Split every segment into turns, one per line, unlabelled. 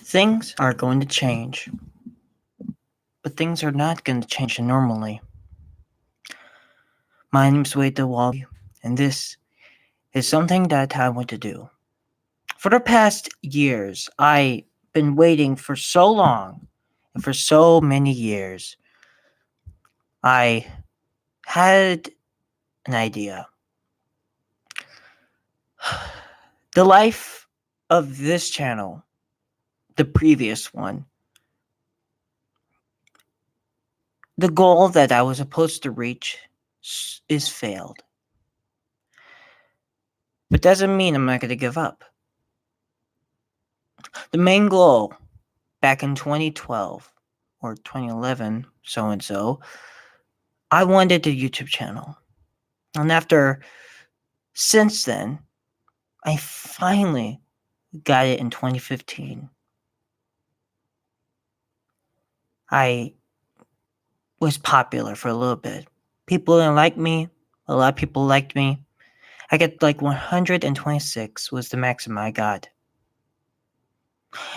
Things are going to change, but things are not going to change normally. My name's Wade Walby, and this is something that I want to do. For the past years, I've been waiting for so long, and for so many years, I had an idea. The life of this channel, the previous one, the goal that I was supposed to reach is failed. But doesn't mean I'm not going to give up. The main goal back in 2012 or 2011, so and so, I wanted a YouTube channel. And since then, I finally got it in 2015. I was popular for a little bit. People didn't like me. A lot of people liked me. I got like 126 was the maximum I got.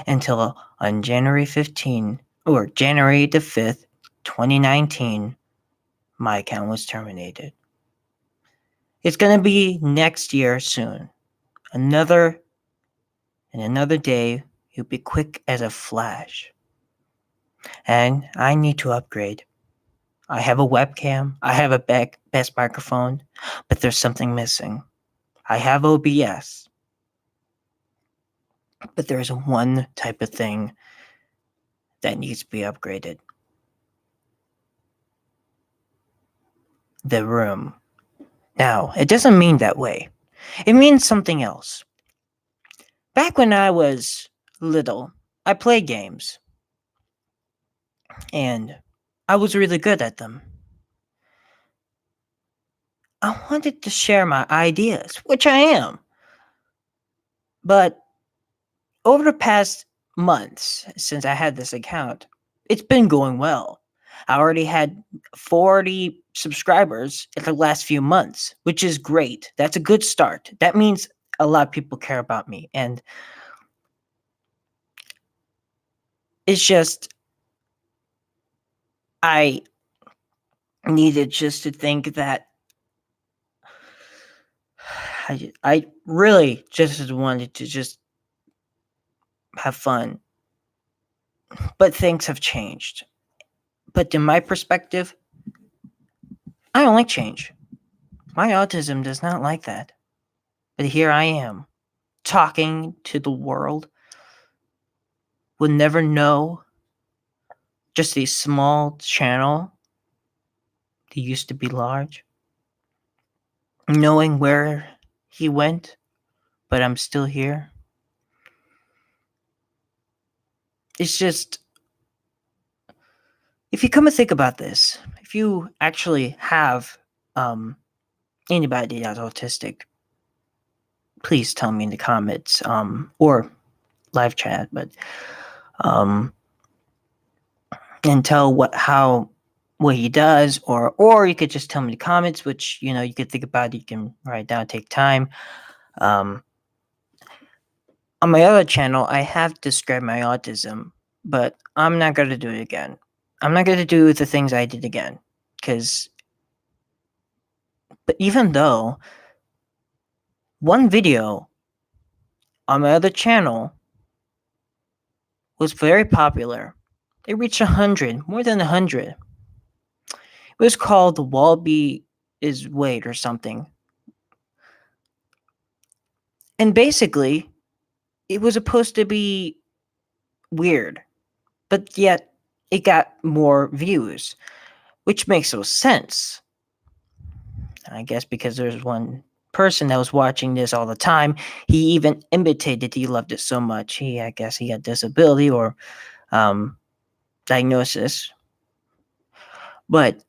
Until on January 15 or January the 5th, 2019, my account was terminated. It's going to be next year soon. Another day, you'll be quick as a flash. And I need to upgrade. I have a webcam, I have a best microphone, but there's something missing. I have OBS, but there is one type of thing that needs to be upgraded. The room. Now, it doesn't mean that way. It means something else. Back when I was little, I played games. And I was really good at them. I wanted to share my ideas, which I am. But over the past months since I had this account, it's been going well. I already had 40 subscribers in the last few months, which is great. That's a good start. That means a lot of people care about me. And it's just, I needed just to think that I really just wanted to just have fun. But things have changed. But in my perspective, I don't like change. My autism does not like that. But here I am, talking to the world. Would never know just a small channel that used to be large. Knowing where he went, but I'm still here. It's just, if you come and think about this, if you actually have anybody that's autistic, please tell me in the comments or live chat, but and tell what he does, or you could just tell me in the comments, which you could think about it, you can write down, take time. On my other channel, I have described my autism, but I'm not going to do it again. I'm not going to do the things I did again, but even though one video on my other channel was very popular, it reached 100, more than 100. It was called The Walby is Wade or something. And basically, it was supposed to be weird, but yet it got more views, which makes no sense. I guess because there's one person that was watching this all the time. He even imitated, he loved it so much. I guess he had disability or diagnosis. But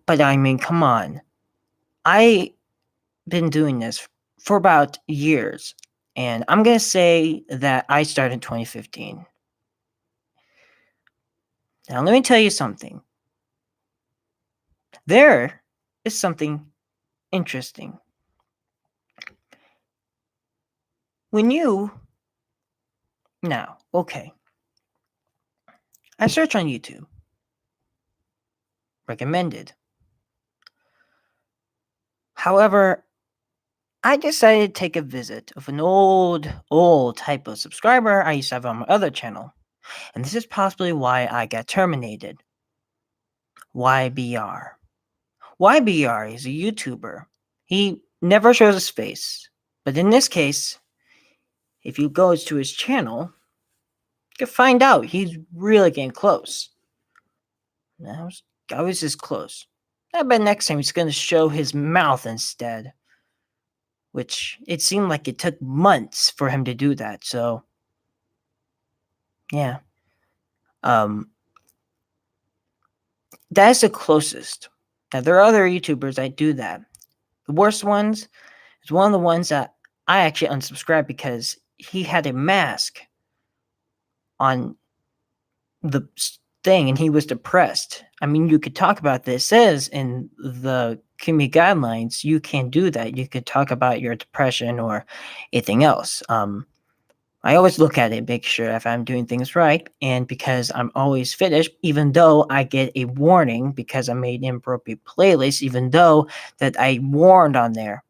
I mean, come on. I've been doing this for about years, and I'm going to say that I started in 2015. Now, let me tell you something. There is something interesting. When you Now, okay. I search on YouTube. Recommended. However, I decided to take a visit of an old type of subscriber I used to have on my other channel. And this is possibly why I got terminated. YBR. YBR is a YouTuber. He never shows his face. But in this case, if you go to his channel, you can find out he's really getting close. I was this close. I bet next time he's going to show his mouth instead. Which it seemed like it took months for him to do that. So, yeah. That's the closest. Now, there are other YouTubers that do that. The worst ones is one of the ones that I actually unsubscribed because he had a mask on the thing and he was depressed. I mean, you could talk about this. It says in the community guidelines, you can do that. You could talk about your depression or anything else. I always look at it, make sure if I'm doing things right, and because I'm always finished, even though I get a warning because I made inappropriate playlists, even though that I warned on there.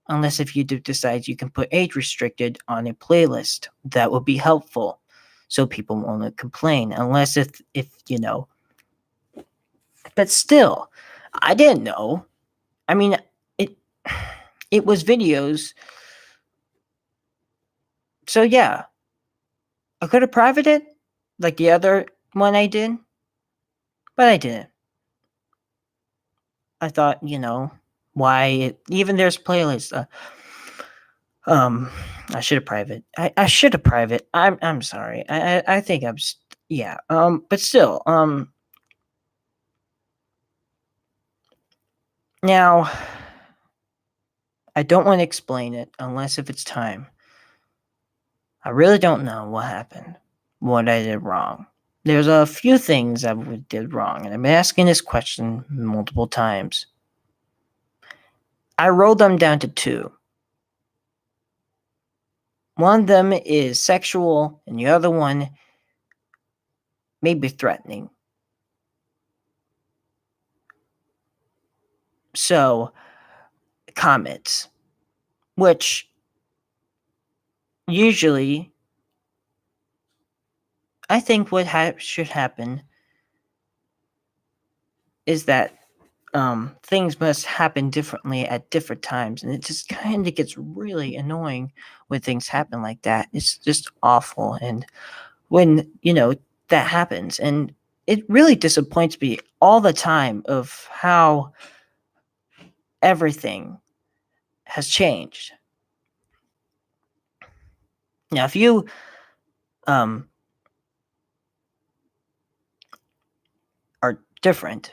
Unless if you do decide you can put age restricted on a playlist, that would be helpful, so people won't complain. Unless if you know, but still, I didn't know. I mean, it was videos. So yeah, I could have privated it like the other one I did, but I didn't. I thought, even there's playlists. I should have private. I should have private. I'm sorry. I think yeah. But still, now I don't want to explain it unless if it's time. I really don't know what happened, what I did wrong. There's a few things I did wrong, and I've been asking this question multiple times. I wrote them down to two. One of them is sexual, and the other one may be threatening. So, comments, which usually I think what should happen is that things must happen differently at different times, and it just kind of gets really annoying when things happen like that. It's just awful, and when that happens, and it really disappoints me all the time of how everything has changed. Now, if you are different,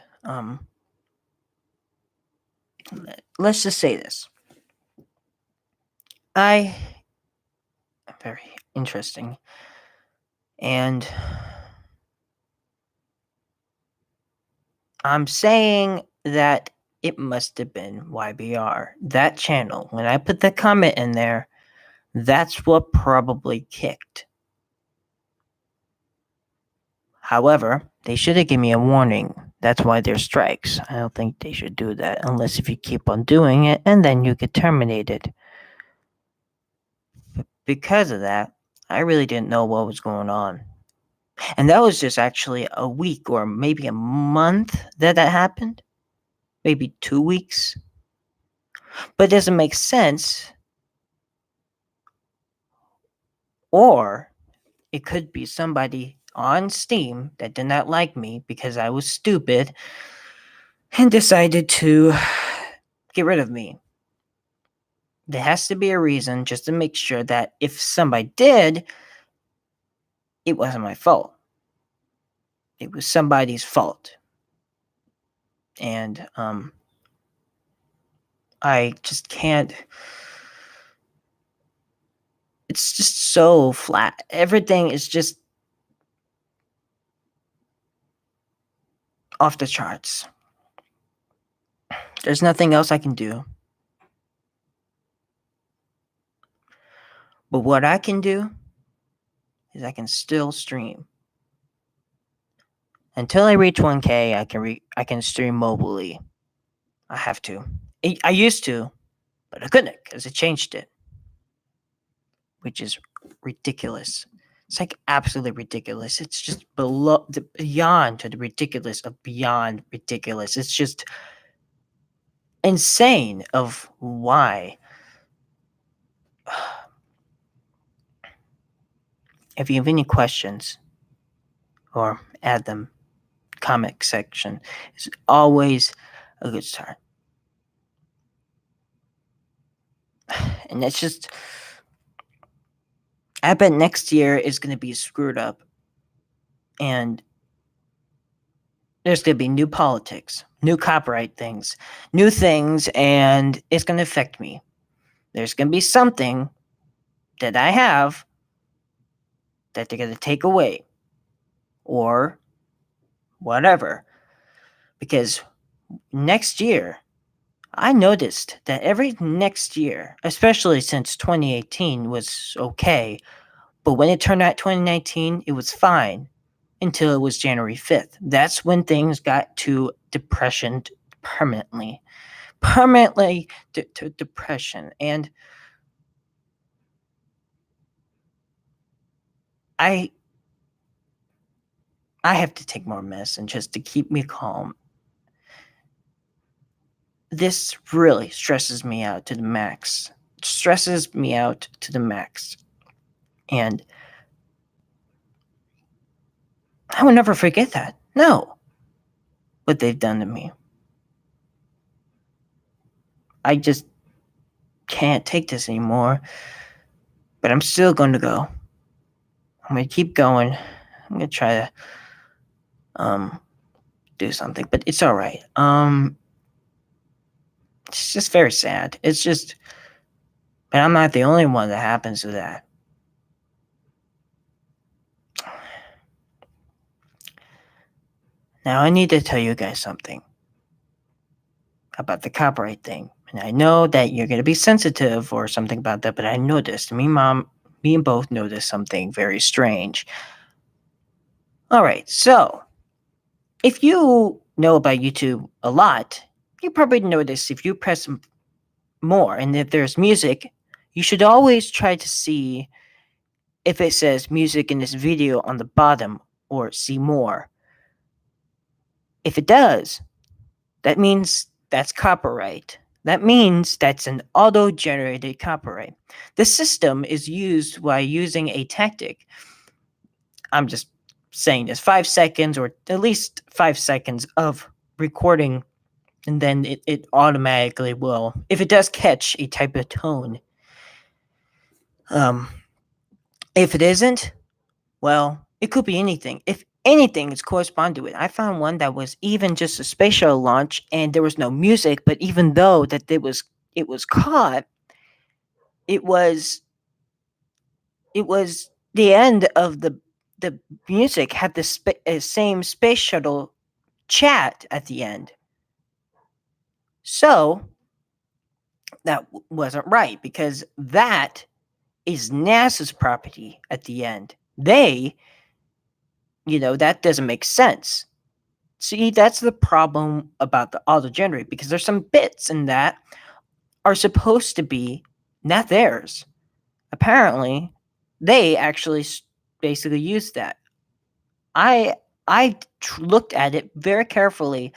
let's just say this. I am very interesting, and I'm saying that it must have been YBR. That channel, when I put the comment in there, that's what probably kicked. However, they should have given me a warning. That's why there's strikes. I don't think they should do that unless if you keep on doing it and then you get terminated. Because of that, I really didn't know what was going on. And that was just actually a week or maybe a month that happened. Maybe 2 weeks. But it doesn't make sense. Or it could be somebody on Steam that did not like me because I was stupid and decided to get rid of me. There has to be a reason just to make sure that if somebody did, it wasn't my fault. It was somebody's fault. And I just can't. It's just so flat. Everything is just off the charts. There's nothing else I can do. But what I can do is I can still stream. Until I reach 1K, I can stream mobilely. I have to. I used to, but I couldn't because it changed it, which is ridiculous. It's like absolutely ridiculous. It's just beyond to the ridiculous of beyond ridiculous. It's just insane of why. If you have any questions or add them, comment section is always a good start. And it's just, I bet next year is going to be screwed up. And there's going to be new politics, new copyright things, new things, and it's going to affect me. There's going to be something that I have that they're going to take away or whatever. Because next year, I noticed that every next year, especially since 2018 was okay, but when it turned out 2019, it was fine until it was January 5th. That's when things got to depression permanently. Permanently to depression. And I have to take more medicine just to keep me calm. This really stresses me out to the max. Stresses me out to the max. And I will never forget that. No. What they've done to me. I just can't take this anymore. But I'm still going to go. I'm going to keep going. I'm going to try to do something, but it's all right. It's just very sad. It's just, but I'm not the only one that happens to that. Now I need to tell you guys something about the copyright thing. And I know that you're going to be sensitive or something about that, but I noticed, me and both noticed something very strange. All right, so if you know about YouTube a lot, you probably notice if you press more and if there's music, you should always try to see if it says music in this video on the bottom or see more. If it does, that means that's copyright. That means that's an auto-generated copyright. The system is used by using a tactic. I'm just saying this, 5 seconds or at least 5 seconds of recording, and then it automatically will, if it does catch a type of tone. If it isn't, well, it could be anything. If anything is correspond to it. I found one that was even just a space shuttle launch and there was no music, but even though that it was caught, it was the end of the music had the same space shuttle chat at the end. So that wasn't right because that is NASA's property at the end. They, that doesn't make sense. See, that's the problem about the auto-generate because there's some bits in that are supposed to be not theirs. Apparently, they actually basically used that. I looked at it very carefully.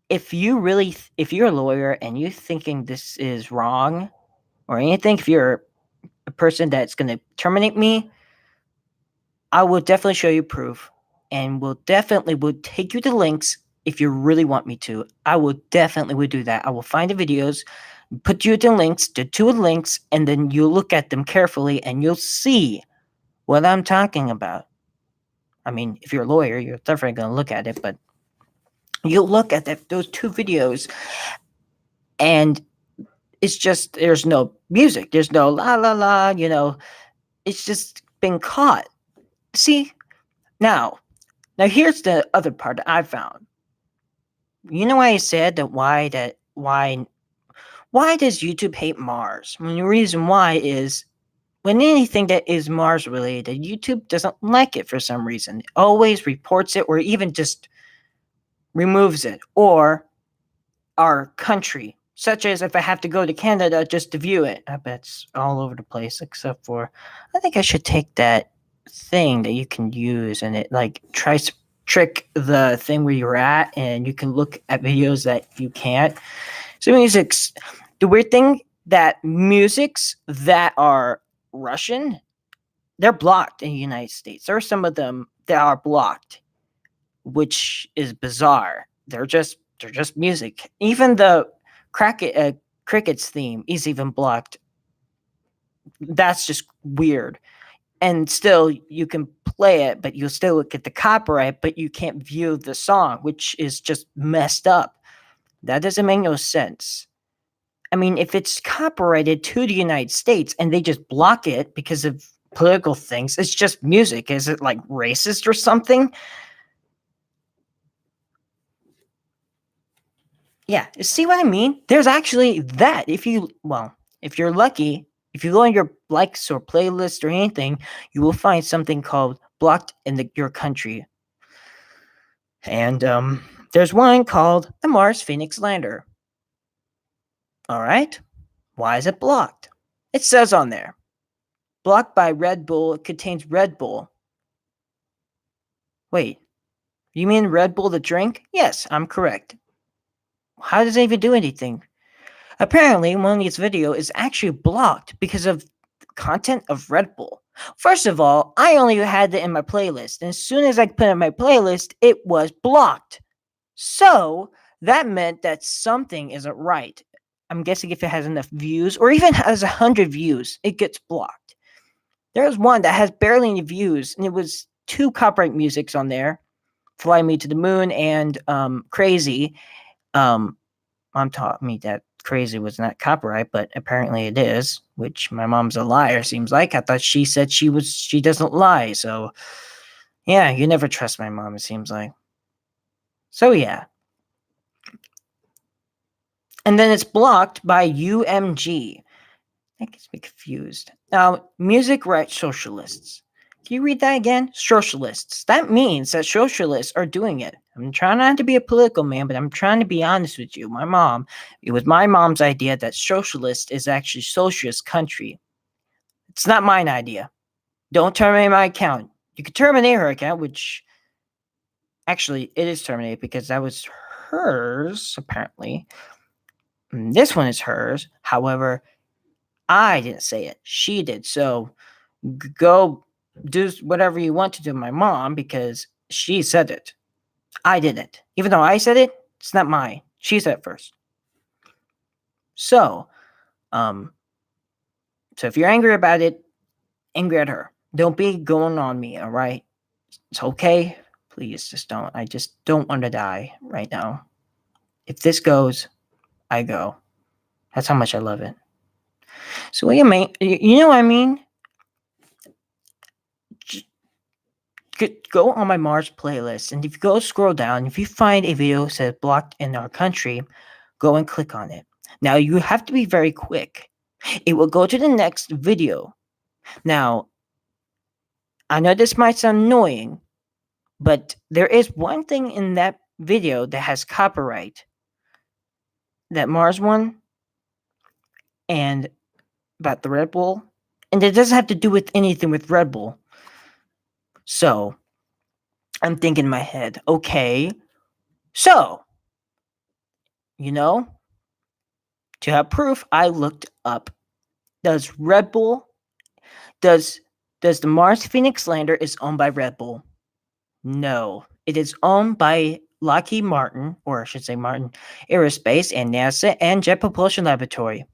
If you're a lawyer and you're thinking this is wrong or anything, if you're a person that's going to terminate me, I will definitely show you proof and will take you to links if you really want me to. I will definitely do that. I will find the videos, put you to links, the 2 links, and then you look at them carefully and you'll see what I'm talking about. I mean, if you're a lawyer, you're definitely going to look at it, but you'll look at those 2 videos and it's just, there's no music. There's no la la la, it's just been caught. See, now here's the other part that I found. You know why I said that why does YouTube hate Mars? I mean, the reason why is when anything that is Mars related, YouTube doesn't like it for some reason. It always reports it or even just removes it. Or our country, such as if I have to go to Canada just to view it. I bet it's all over the place except for I think I should take that thing that you can use and it like tries to trick the thing where you're at and you can look at videos that you can't. So music's the weird thing that musics that are Russian, they're blocked in the United States. There are some of them that are blocked, which is bizarre. They're just music. Even the crickets theme is even blocked. That's just weird. And still, you can play it, but you'll still get the copyright, but you can't view the song, which is just messed up. That doesn't make no sense. I mean, if it's copyrighted to the United States and they just block it because of political things, it's just music. Is it like racist or something? Yeah, see what I mean? There's actually that. If you're lucky, if you go on your likes or playlist or anything, you will find something called blocked in your country. And there's one called the Mars Phoenix Lander. All right, why is it blocked? It says on there, blocked by Red Bull. It contains Red Bull. Wait, you mean Red Bull the drink? Yes, I'm correct. How does it even do anything? Apparently, one of these videos is actually blocked because of content of Red Bull. First of all, I only had it in my playlist, and as soon as I put it in my playlist, it was blocked. So that meant that something isn't right. I'm guessing if it has enough views, or even has 100 views, it gets blocked. There's one that has barely any views, and it was 2 copyright musics on there, "Fly Me to the Moon" and "Crazy." Mom taught me that "Crazy" was not copyright, but apparently it is, which my mom's a liar, seems like. I thought she said she doesn't lie, so yeah, you never trust my mom, it seems like. So yeah. And then it's blocked by UMG. That gets me confused. Now, music rights socialists. Can you read that again? Socialists. That means that socialists are doing it. I'm trying not to be a political man, but I'm trying to be honest with you. It was my mom's idea that socialist is actually socialist country. It's not mine idea. Don't terminate my account. You can terminate her account, which actually it is terminated because that was hers, apparently. This one is hers. However, I didn't say it. She did. So go do whatever you want to do, my mom, because she said it. I didn't. Even though I said it, it's not mine. She said it first. So, um, so if you're angry about it, angry at her. Don't be going on me, all right? It's okay. Please just don't. I just don't want to die right now. If this goes, I go. That's how much I love it. So what you mean? You know what I mean? Go on my Mars playlist, and if you go scroll down, if you find a video that says blocked in our country, go and click on it. Now you have to be very quick. It will go to the next video. Now, I know this might sound annoying, but there is one thing in that video that has copyright. That Mars one and about the Red Bull, and it doesn't have to do with anything with Red Bull. So, I'm thinking in my head, okay, so, you know, to have proof, I looked up, does the Mars Phoenix Lander is owned by Red Bull? No, it is owned by Lockheed Martin, or I should say Martin Aerospace and NASA and Jet Propulsion Laboratory.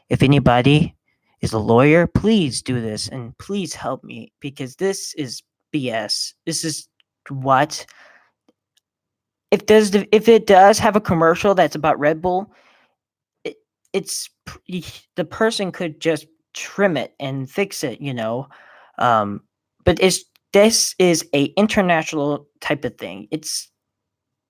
If anybody is a lawyer, please do this and please help me because this is BS. This is what if it does have a commercial that's about Red Bull, it's the person could just trim it and fix it, but this is a international type of thing. It's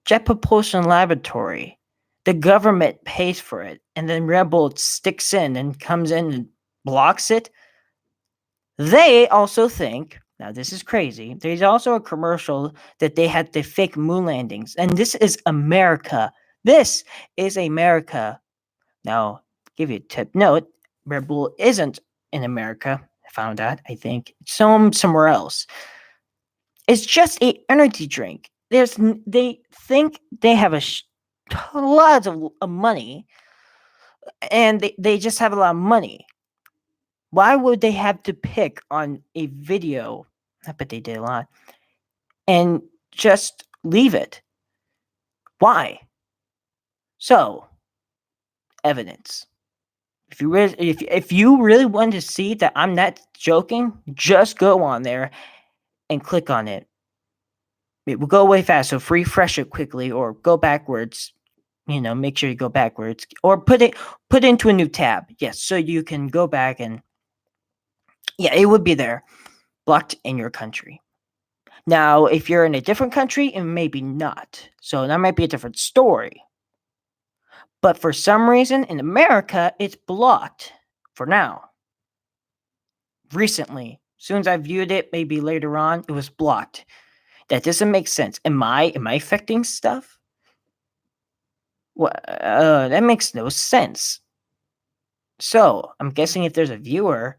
Jet Propulsion Laboratory. The government pays for it, and then Red Bull sticks in and comes in and blocks it. They also think, now this is crazy, there's also a commercial that they had the fake moon landings. And this is America. This is America. Now, give you a tip note, Red Bull isn't in America. I found out, I think. It's somewhere else. It's just a energy drink. They think they have lots of money, and they just have a lot of money. Why would they have to pick on a video? I bet they did a lot, and just leave it. Why? So, evidence. If you really want to see that I'm not joking, just go on there and click on it. It will go away fast, so refresh it quickly or go backwards. Make sure you go backwards or put it into a new tab. Yes, so you can go back and it would be there, blocked in your country. Now, if you're in a different country, and maybe not. So that might be a different story. But for some reason in America, it's blocked for now. Recently, as soon as I viewed it, maybe later on, it was blocked. That doesn't make sense. Am I affecting stuff? That makes no sense. So I'm guessing if there's a viewer,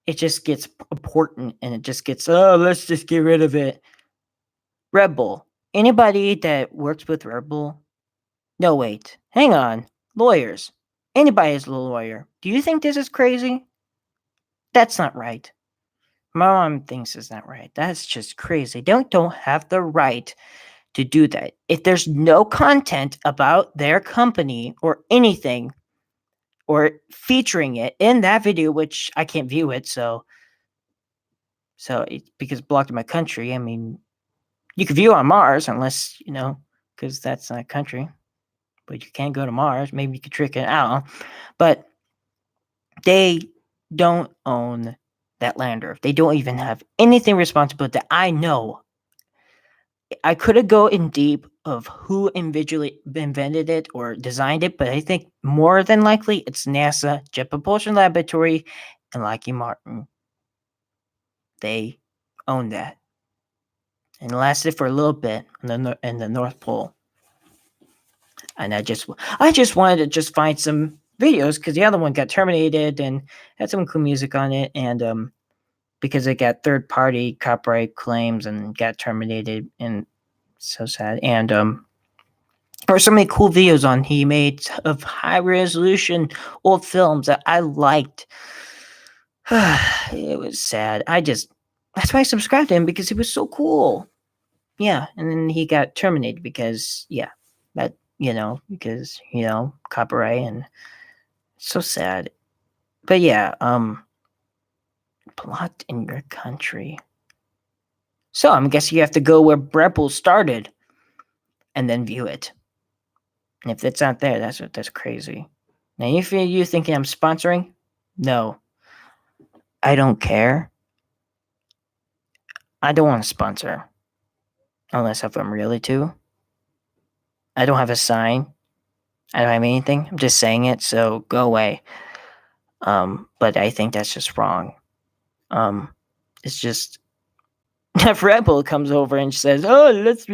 it just gets important and it just gets, let's just get rid of it. Red Bull. Anybody that works with Red Bull? No, wait. Hang on. Lawyers. Anybody is a lawyer. Do you think this is crazy? That's not right. My mom thinks it's not right. That's just crazy. They don't have the right to do that. If there's no content about their company or anything or featuring it in that video, which I can't view it, so because it's blocked in my country. I mean, you can view on Mars unless, because that's not a country. But you can't go to Mars. Maybe you could trick it out. But they don't own that lander. They don't even have anything responsible that I know. I could go in deep of who individually invented it or designed it, but I think more than likely it's NASA, Jet Propulsion Laboratory, and Lockheed Martin. They own that. And it lasted for a little bit in the North Pole. And I just wanted to just find some videos because the other one got terminated and had some cool music on it, and because it got third-party copyright claims and got terminated, and so sad. And there were so many cool videos on he made of high-resolution old films that I liked. It was sad. That's why I subscribed to him, because he was so cool. Yeah, and then he got terminated because because copyright, and it's so sad. But yeah, blocked in your country. So I'm guessing you have to go where Red Bull started and then view it. And if it's not there, that's crazy. Now, if you're thinking I'm sponsoring, no, I don't care. I don't want to sponsor unless if I'm really to. I don't have a sign. I don't have anything. I'm just saying it, so go away. But I think that's just wrong. It's just if Red Bull comes over and says, "Oh, let's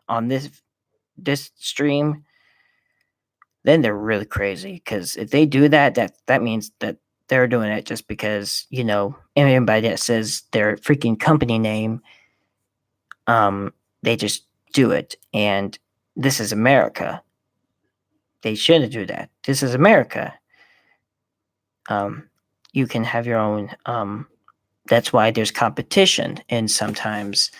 on this stream," then they're really crazy. Because if they do that means that they're doing it just because anybody that says their freaking company name, they just do it. And this is America. They shouldn't do that. This is America. You can have your own. That's why there's competition, and sometimes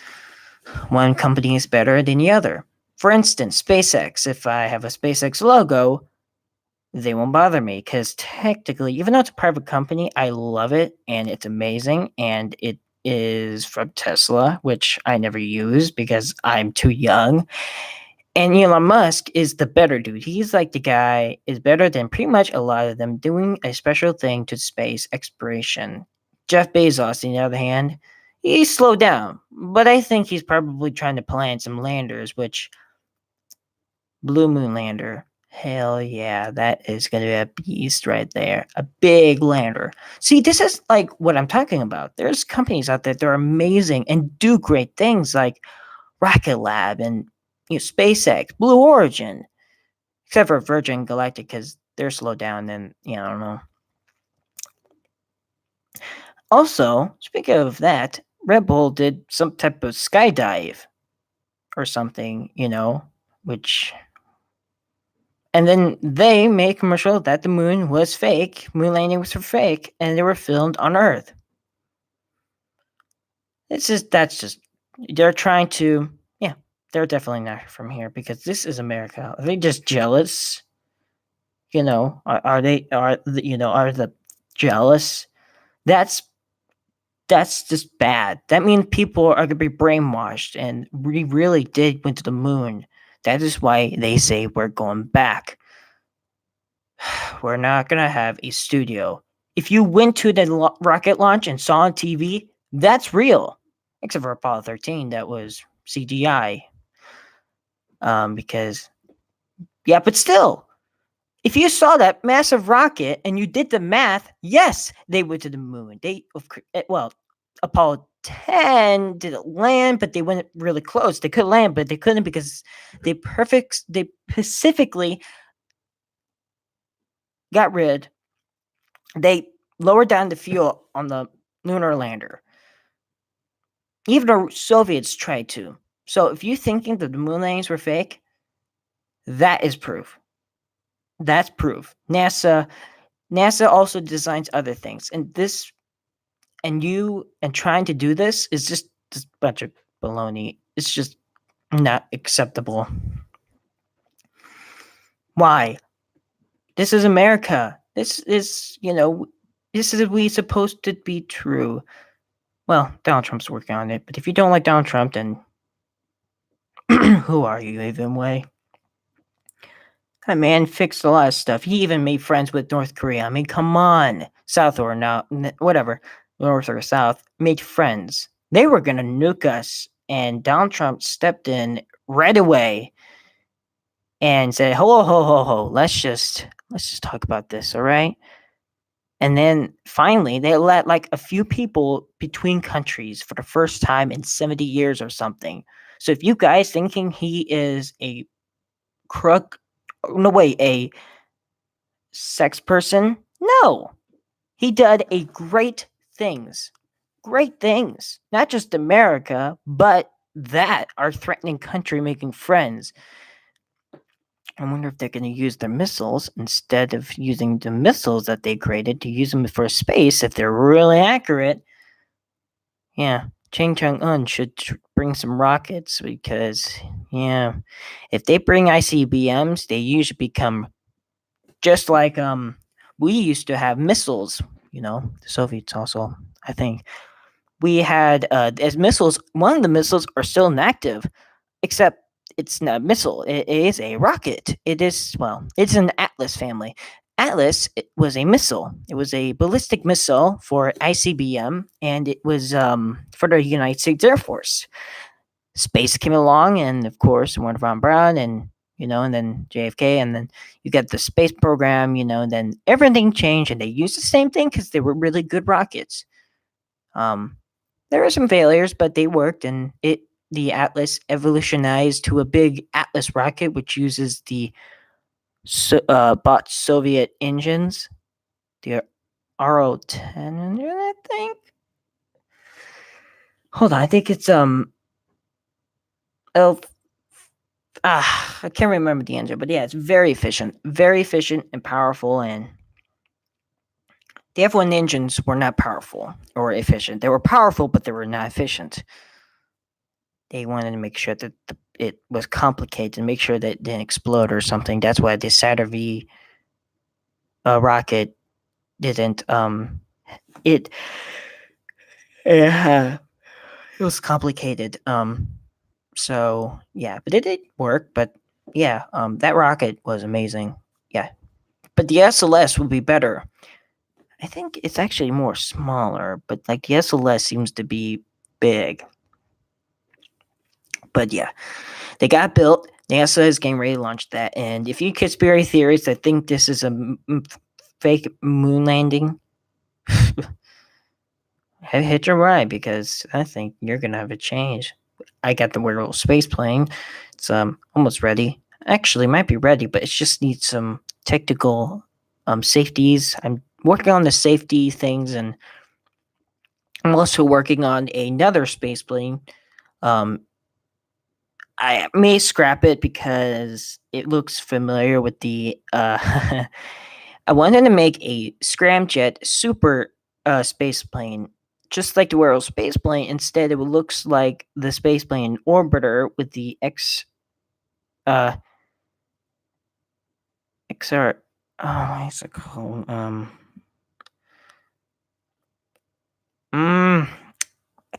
one company is better than the other. For instance, SpaceX. If I have a SpaceX logo, they won't bother me because technically, even though it's a private company, I love it and it's amazing, and it is from Tesla, which I never use because I'm too young. And Elon Musk is the better dude. He's like the guy is better than pretty much a lot of them doing a special thing to space exploration. Jeff Bezos, on the other hand, he's slowed down, but I think he's probably trying to plant some landers, which Blue Moon lander Hell yeah, that is gonna be a beast right there. A big lander. See, this is like what I'm talking about. There's companies out there that are amazing and do great things like Rocket Lab and SpaceX, Blue Origin, except for Virgin Galactic because they're slowed down and I don't know. Also, speaking of that, Red Bull did some type of skydive or something, which and then they made a commercial that the moon was fake, moon landing was fake, and they were filmed on Earth. That's just they're trying to they're definitely not from here because this is America. Are they just jealous? Are they are the jealous? That's just bad. That means people are gonna be brainwashed, and we really did went to the moon. That is why they say we're going back. We're not gonna have a studio. If you went to the rocket launch and saw on TV, that's real. Except for Apollo 13, that was CGI. Because but still, if you saw that massive rocket and you did the math, yes, they went to the moon. Apollo 10 didn't land, but they went really close. They could land, but they couldn't because they specifically got rid. They lowered down the fuel on the lunar lander. Even the Soviets tried to. So if you're thinking that the moon landings were fake, that is proof. That's proof. NASA also designs other things, and trying to do this is just a bunch of baloney. It's just not acceptable. Why? This is America. This is we supposed to be true. Well, Donald Trump's working on it, but if you don't like Donald Trump, then who are you even, Way? That man fixed a lot of stuff. He even made friends with North Korea. I mean, come on. South or not, whatever. North or South, made friends. They were going to nuke us. And Donald Trump stepped in right away and said, ho. Let's just talk about this, all right? And then finally, they let like a few people between countries for the first time in 70 years or something. So if you guys thinking he is a crook, no way, a sex person, no, he did a great things, not just America, but that our threatening country making friends. I wonder if they're going to use their missiles instead of using the missiles that they created to use them for space if they're really accurate. Yeah, Kim Jong-un should bring some rockets because, if they bring ICBMs, they usually become just like we used to have missiles. The Soviets also, I think. We had as missiles. One of the missiles are still inactive, except it's not a missile. It is a rocket. It's an Atlas family. Atlas was a missile. It was a ballistic missile for ICBM, and it was for the United States Air Force. Space came along, and of course, Wernher von Braun, and and then JFK, and then you get the space program, and then everything changed, and they used the same thing because they were really good rockets. There were some failures, but they worked, and the Atlas evolutionized to a big Atlas rocket, which uses the bought Soviet engines, the RO-10 engine, I think. Hold on, I think it's I can't remember the engine, but yeah, it's very efficient and powerful. And the F1 engines were not powerful or efficient. They were powerful, but they were not efficient. They wanted to make sure that it was complicated and make sure that it didn't explode or something. That's why the Saturn V rocket didn't. It was complicated. So yeah, but it did work. But yeah, that rocket was amazing. Yeah, but the SLS would be better. I think it's actually more smaller, but like the SLS seems to be big. But yeah, they got built. NASA is getting ready to launch that, and if you conspiracy theorists that think this is a fake moon landing, hit your ride, because I think you're gonna have a change. I got the wearable space plane. It's almost ready. Actually, it might be ready, but it just needs some technical safeties. I'm working on the safety things, and I'm also working on another space plane. Um, I may scrap it because it looks familiar with the. I wanted to make a scramjet super space plane, just like the World space plane. Instead, it looks like the space plane orbiter with the uh XR. Oh, what's it called? I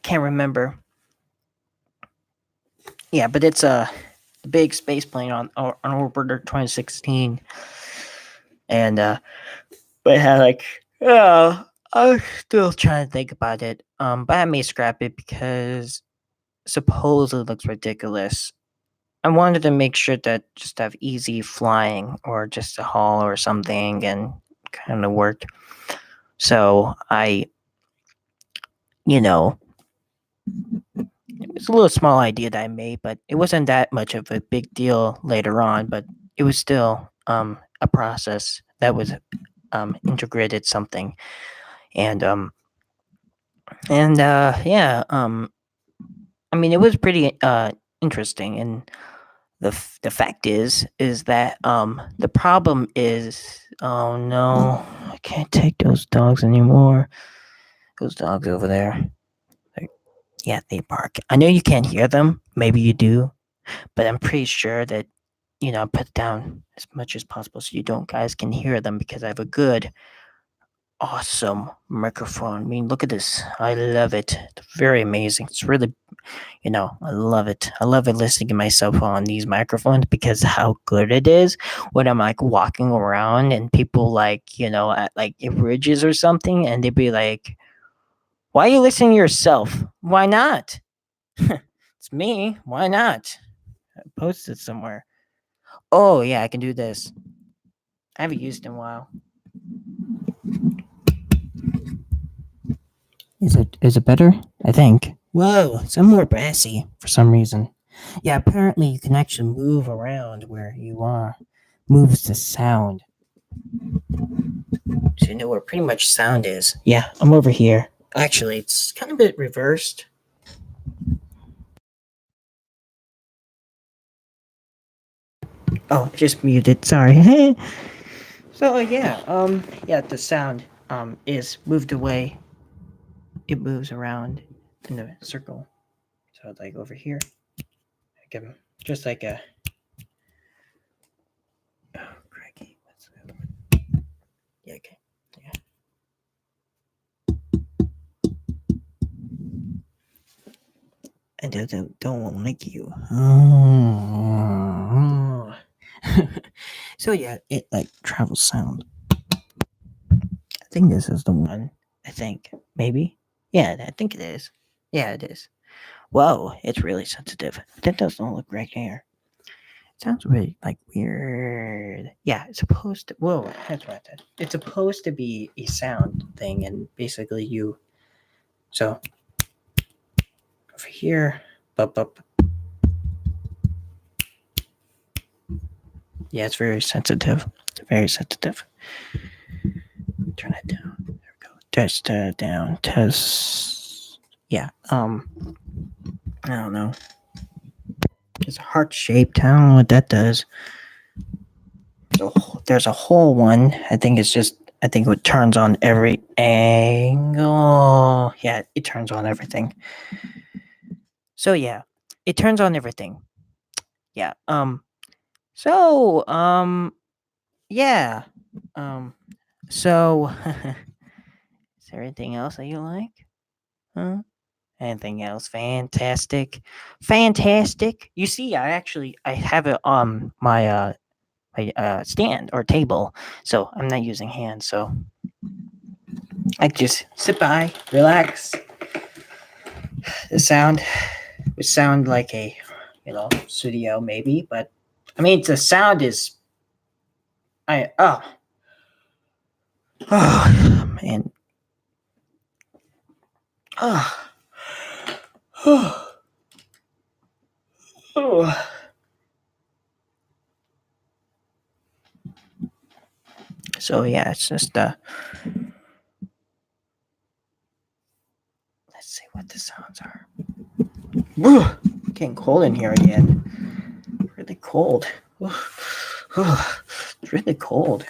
can't remember. Yeah, but it's a big space plane on Orbiter 2016, and but it had like, I'm still trying to think about it. But I may scrap it because supposedly it looks ridiculous. I wanted to make sure that just have easy flying or just a haul or something and kind of worked. So you know, it's a little small idea that I made, but it wasn't that much of a big deal later on. But it was still a process that was integrated something, and yeah, I mean, it was pretty interesting. And the fact is that the problem is, oh no, I can't take those dogs anymore. Those dogs over there. Like, yeah, they bark. I know you can't hear them. Maybe you do, but I'm pretty sure that I put down as much as possible so you don't guys can hear them, because I have a good, awesome microphone. I mean, look at this. I love it. It's very amazing. It's really, I love it. I love it listening to myself on these microphones because how good it is when I'm like walking around and people like, at like ridges or something, and they'd be like, "Why are you listening to yourself? Why not?" It's me. Why not? I posted somewhere. Oh yeah, I can do this. I haven't used it in a while. Is it better? I think. Whoa, some more brassy for some reason. Yeah, apparently you can actually move around where you are. Moves the sound. So you know where pretty much sound is. Yeah, I'm over here. Actually, it's kind of a bit reversed. Oh, just muted. Sorry. So yeah, yeah, the sound is moved away. It moves around in a circle. So it's like over here. I give just like a. Oh, crikey. What's the other one? Yeah, okay. Yeah. I don't like you. So yeah, it like travels sound. I think this is the one. I think maybe. Yeah, I think it is. Yeah, it is. Whoa, it's really sensitive. That doesn't look right here. It sounds really like weird. Yeah, it's supposed to. Whoa, that's what I said. It's supposed to be a sound thing, and basically you. So over here, up. Yeah, it's very sensitive. Very sensitive. Turn it down. There we go. Test down. Test. Yeah. I don't know. It's heart shaped. I don't know what that does. So there's a whole one. I think it's just. I think it turns on every angle. Yeah, it turns on everything. So yeah, it turns on everything. Yeah. So yeah. Um. So is there anything else that you like? Huh? Anything else? Fantastic. Fantastic. You see, I have it on my stand or table, so I'm not using hands. So I just sit by, relax. The sound would sound like a studio maybe, but I mean, the sound is. Oh man. Oh. Oh. So yeah, it's just let's see what the sounds are. Getting cold in here again. Really cold. It's really cold.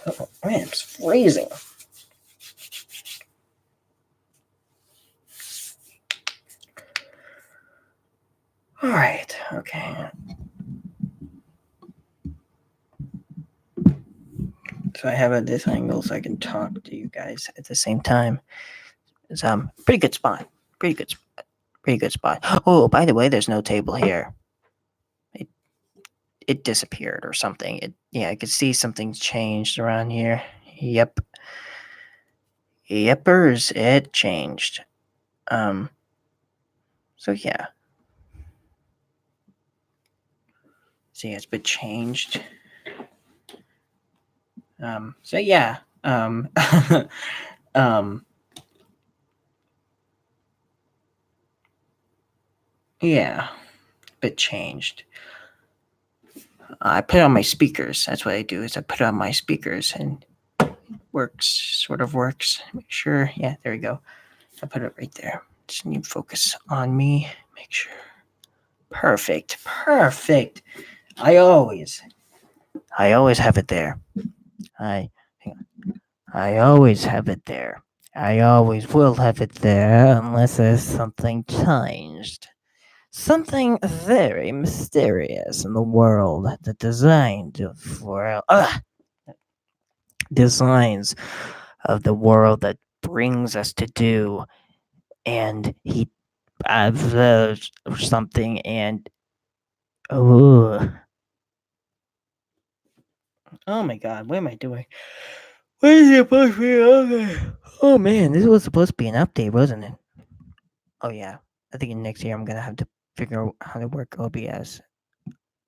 Oh man, it's freezing. All right. Okay. So I have it at this angle so I can talk to you guys at the same time. It's pretty good spot. Pretty good spot. Pretty good spot. Oh, by the way, there's no table here. It disappeared or something. I could see something's changed around here. Yep. Yepers, it changed. So yeah. See, it's been changed. So yeah. Yeah, bit changed. I put it on my speakers. That's what I do. Is I put it on my speakers and sort of works. Make sure. Yeah, there we go. I put it right there. Just need focus on me. Make sure. Perfect. I always have it there. I always have it there. I always will have it there unless there's something changed. Something very mysterious in the world that designs of the world that brings us to do, and he or something, and oh my god, what am I doing? What is it supposed to be? Okay. Oh man, this was supposed to be an update, wasn't it? Oh yeah, I think next year I'm gonna have to figure out how to work OBS.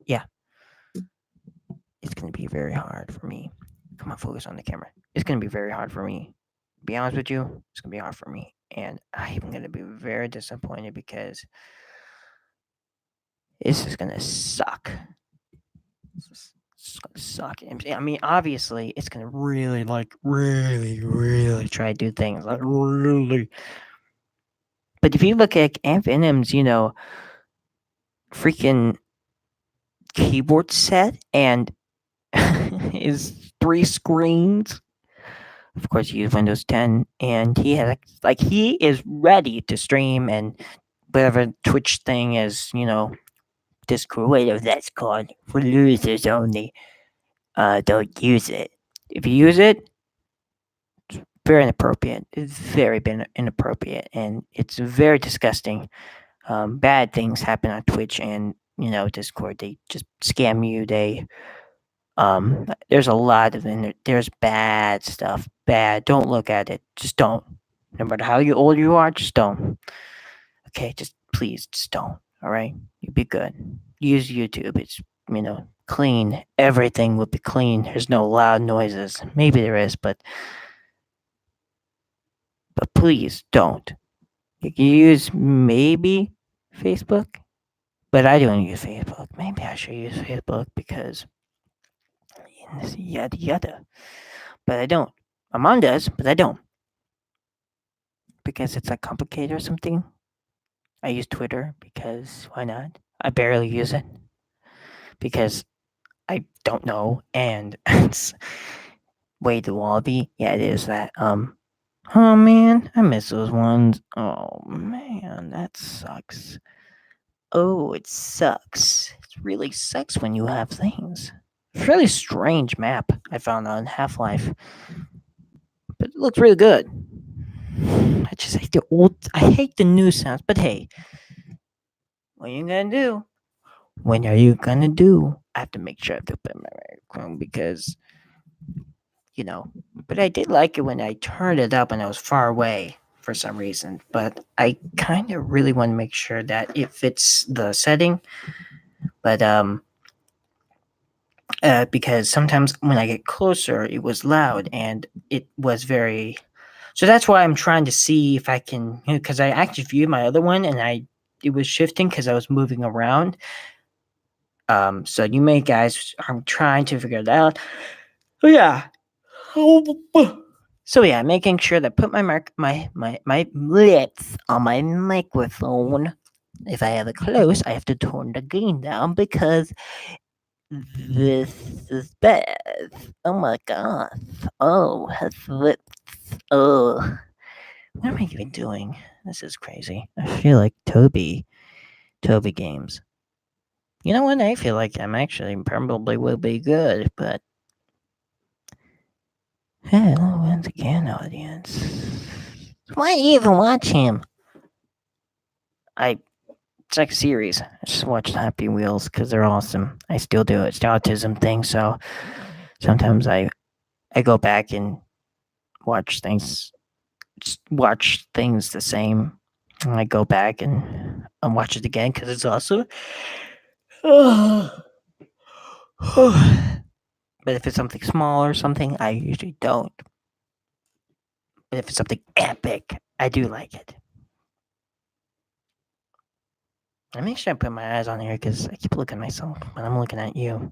Yeah, it's gonna be very hard for me. Come on, focus on the camera. It's gonna be very hard for me. Be honest with you, it's gonna be hard for me, and I'm gonna be very disappointed because this is gonna suck. It's gonna suck. I mean, obviously, it's gonna really, really try to do things like really. But if you look at Amp Venom's, freaking keyboard set and his 3 screens. Of course, he used Windows 10, and he has he is ready to stream and whatever Twitch thing is, Discord, whatever that's called, for losers only. Don't use it. If you use it, it's very inappropriate. It's very inappropriate, and it's very disgusting. Bad things happen on Twitch and Discord. They just scam you. There's a lot of there's bad stuff. Bad. Don't look at it. Just don't. No matter how old you are, just don't. Okay, please, just don't. All right, you'll be good. Use YouTube. It's clean. Everything will be clean. There's no loud noises. Maybe there is, but please don't. You can use maybe Facebook, but I don't use Facebook. Maybe I should use Facebook because yada yada. But I don't. My mom does, but I don't. Because it's complicated or something. I use Twitter because why not? I barely use it because I don't know, and it's way too wallaby. Yeah, it is that. Oh man, I miss those ones. Oh man, that sucks. Oh, it sucks. It really sucks when you have things. It's a really strange map I found on Half-Life, but it looks really good. I just hate I hate the new sounds, but hey, what are you gonna do? When are you gonna do? I have to make sure I have to put my microphone because, but I did like it when I turned it up and I was far away for some reason. But I kind of really want to make sure that it fits the setting. But because sometimes when I get closer, it was loud and it was very. So that's why I'm trying to see if I can, because I actually viewed my other one and it was shifting because I was moving around. So you may guys, I'm trying to figure it out. So yeah. So yeah, making sure that I put my lips on my microphone. If I have it close, I have to turn the gain down because this is bad. Oh my god. Oh, his lips. Oh. What am I even doing? This is crazy. I feel like Toby games. You know what? I feel like I'm actually probably will be good, but hello once again, audience. Why even watch him? It's like a series. I just watched Happy Wheels because they're awesome. I still do it. It's the autism thing, so sometimes I go back and watch things the same. And I go back and watch it again because it's awesome. But if it's something small or something, I usually don't. But if it's something epic, I do like it. I make sure I put my eyes on here because I keep looking at myself when I'm looking at you.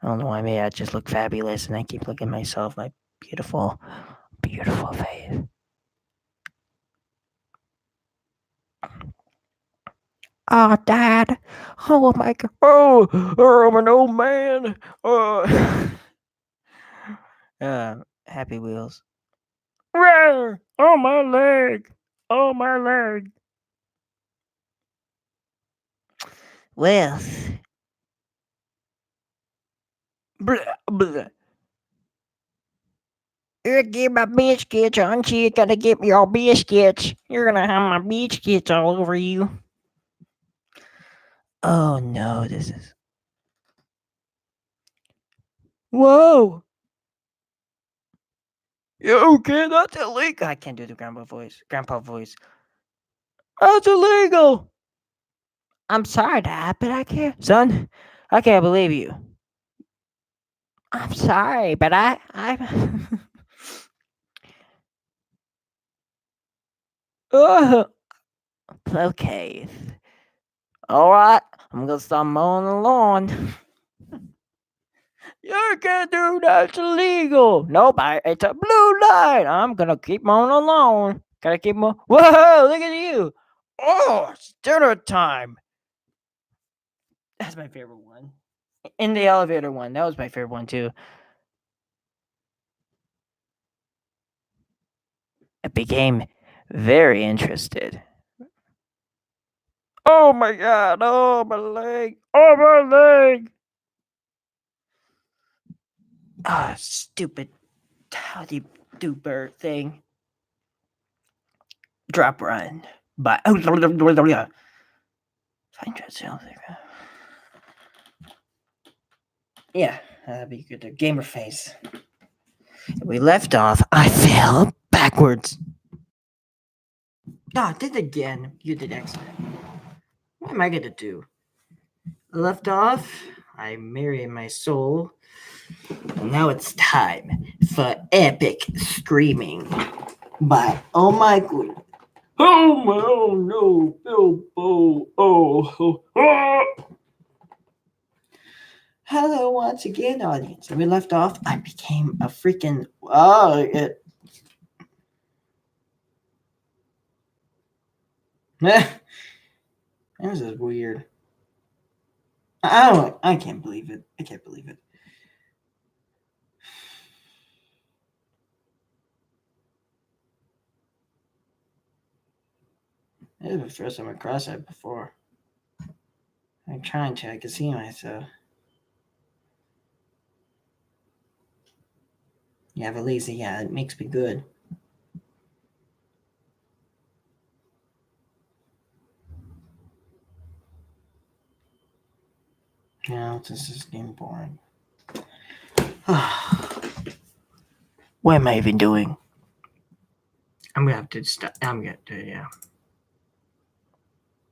I don't know why, maybe I just look fabulous and I keep looking at myself, my beautiful, beautiful face. Oh, Dad. Oh, my God. I'm an old man. Happy Wheels. Oh, my leg. Oh, my leg. Well, blah, blah. You get my biscuits, aren't you? You gotta get me all biscuits. You're gonna have my biscuits all over you. Oh no, this is. Whoa! Okay, that's illegal. I can't do the grandpa voice. That's illegal. I'm sorry, Dad, but I can't. Son, I can't believe you. I'm sorry, but I'm. Okay. All right, I'm gonna start mowing the lawn. You can't do that. It's illegal. Nope, it's a blue light. I'm gonna keep mowing the lawn. Gotta keep mowing. Whoa, look at you. Oh, it's dinner time. That's my favorite one. In the elevator one. That was my favorite one too. I became very interested. Oh my god. Oh, my leg. Oh, my leg. Ah, stupid towdy duper thing. Drop run. But find yourself. Yeah, that'd be good. Gamer face. We left off. I fell backwards. Ah, did it again. You did excellent. What am I gonna do? I left off. I married my soul. And now it's time for epic screaming by Oh My Goodness. Oh my, oh no, Bilbo, Hello once again, audience. When we left off, I became a freaking, this is weird. I can't believe it. I can't believe it. This is the first time I crossed that before. I'm trying to. I can see myself. Yeah, but lazy. Yeah, it makes me good. No, this is getting boring. What am I even doing? I'm gonna have to stop. I'm gonna do, yeah.